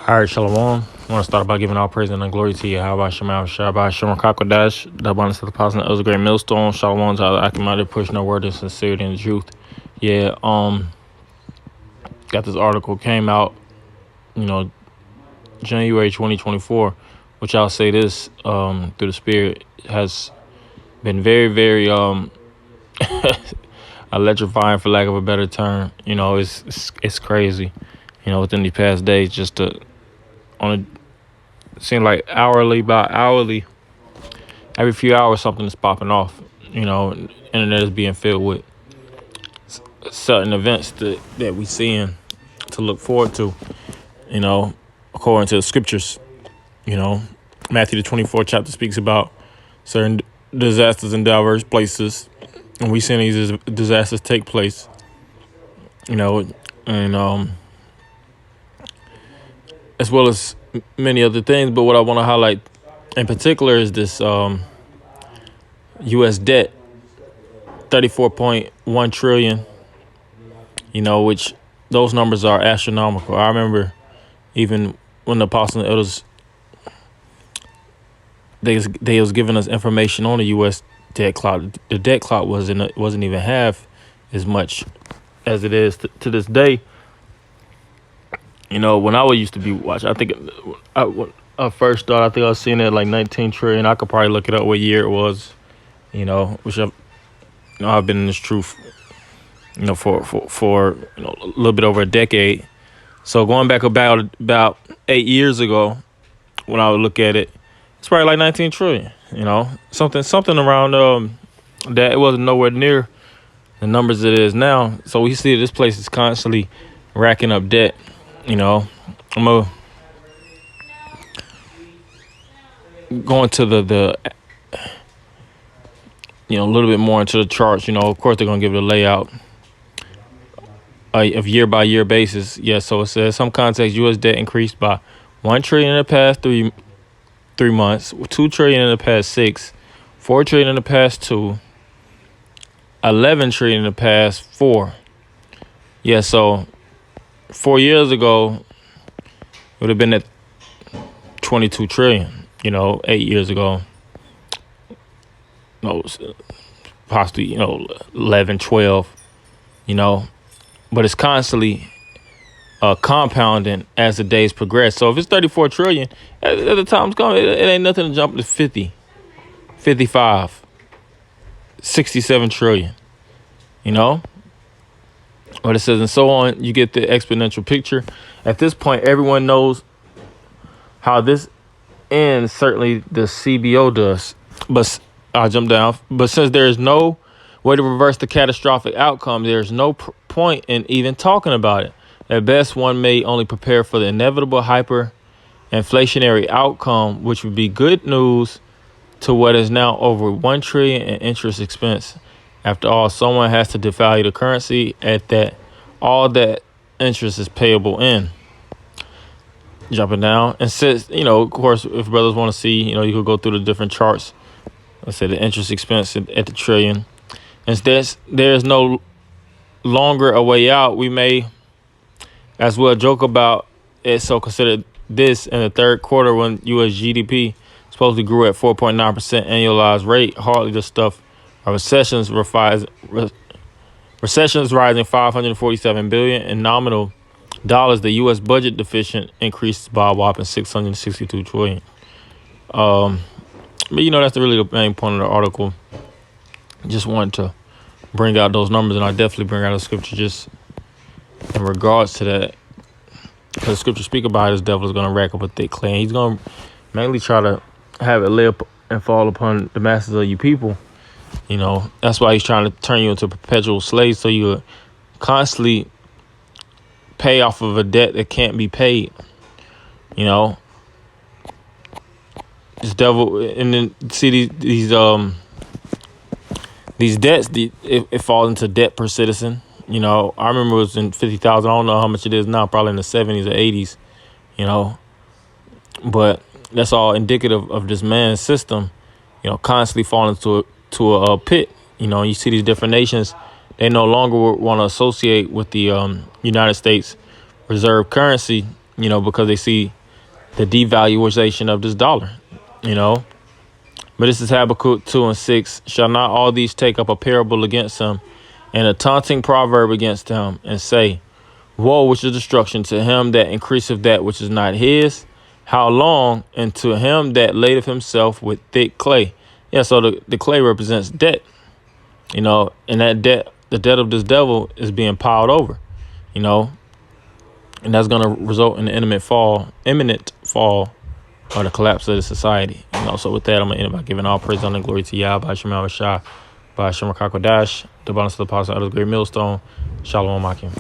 All right, Shalom. I want to start by giving all praise and glory to you. How about Shema Shabbat Shema Kakodash, the abundance of the positive of the great millstone. Shalom to the Akamada push no word of sincerity and truth. Yeah, got this article came out, January 2024, which I'll say this, through the Spirit has been very, very electrifying, for lack of a better term. It's crazy. Within these past days, just seem like by hourly, every few hours something is popping off. Internet is being filled with certain events that we seeing to look forward to. According to the scriptures, Matthew the 24th chapter speaks about certain disasters in diverse places, and we seeing these disasters take place. As well as many other things, but what I want to highlight in particular is this U.S. debt, 34.1 trillion. Which those numbers are astronomical. I remember even when the Apostles and Elders they was giving us information on the U.S. debt clout. The debt clout wasn't even half as much as it is to this day. When I used to be watching, I think I first thought, I think I was seeing it at like 19 trillion. I could probably look it up what year it was, which I've been in this truth, for a little bit over a decade. So going back about 8 years ago, when I would look at it, it's probably like 19 trillion, something around that. It wasn't nowhere near the numbers it is now. So we see this place is constantly racking up debt. I'm going to the a little bit more into the charts. Of course they're gonna give it a layout of year by year basis. Yeah, so it says some context: U.S. debt increased by 1 trillion in the past three months, 2 trillion in the past 6, 4 trillion in the past 2, 11 trillion in the past 4. Yeah, so 4 years ago, it would have been at 22 trillion, 8 years ago. Possibly, 11, 12, but it's constantly compounding as the days progress. So if it's 34 trillion, at the time's coming, it ain't nothing to jump to 50, 55, 67 trillion, But it says, and so on, you get the exponential picture. At this point, everyone knows how this ends. Certainly the CBO does. But I'll jump down. But since there is no way to reverse the catastrophic outcome, there's no point in even talking about it. At best, one may only prepare for the inevitable hyperinflationary outcome, which would be good news to what is now over 1 trillion in interest expense. After all, someone has to devalue the currency at that. All that interest is payable in. Jumping down. And since, of course, if brothers want to see, you could go through the different charts. Let's say the interest expense at the trillion. And there's no longer a way out. We may as well joke about it. So consider this: in the third quarter, when U.S. GDP supposedly grew at 4.9% annualized rate, hardly the stuff. Recessions rising 547 billion in nominal dollars. The U.S. budget deficit increased by a whopping 662 trillion. But that's really the main point of the article. Just wanted to bring out those numbers, and I definitely bring out a scripture just in regards to that, because the scripture speak about how this devil is going to rack up a thick clay. He's going to mainly try to have it lay up and fall upon the masses of you people. That's why he's trying to turn you into a perpetual slave, so you constantly pay off of a debt that can't be paid. This devil, and then see these debts. It falls into debt per citizen. I remember it was in 50,000. I don't know how much it is now. Probably in the 70s or 80s. But that's all indicative of this man's system. Constantly falling to a pit. You see these different nations, they no longer want to associate with the United States reserve currency, you know, because they see the devaluation of this dollar, you know. But this is Habakkuk 2:6. Shall not all these take up a parable against him, and a taunting proverb against him, and say, woe, which is destruction, to him that increaseth that which is not his? How long? And to him that ladeth himself with thick clay. Yeah, so the clay represents debt, you know, and that debt, the debt of this devil is being piled over, you know, and that's going to result in the imminent fall or the collapse of the society. You know, so with that, I'm going to end by giving all praise, honor, and glory to Yah, by Shema Shah, by Shema Kakodash, the balance of the apostle, of the great millstone. Shalom Akim.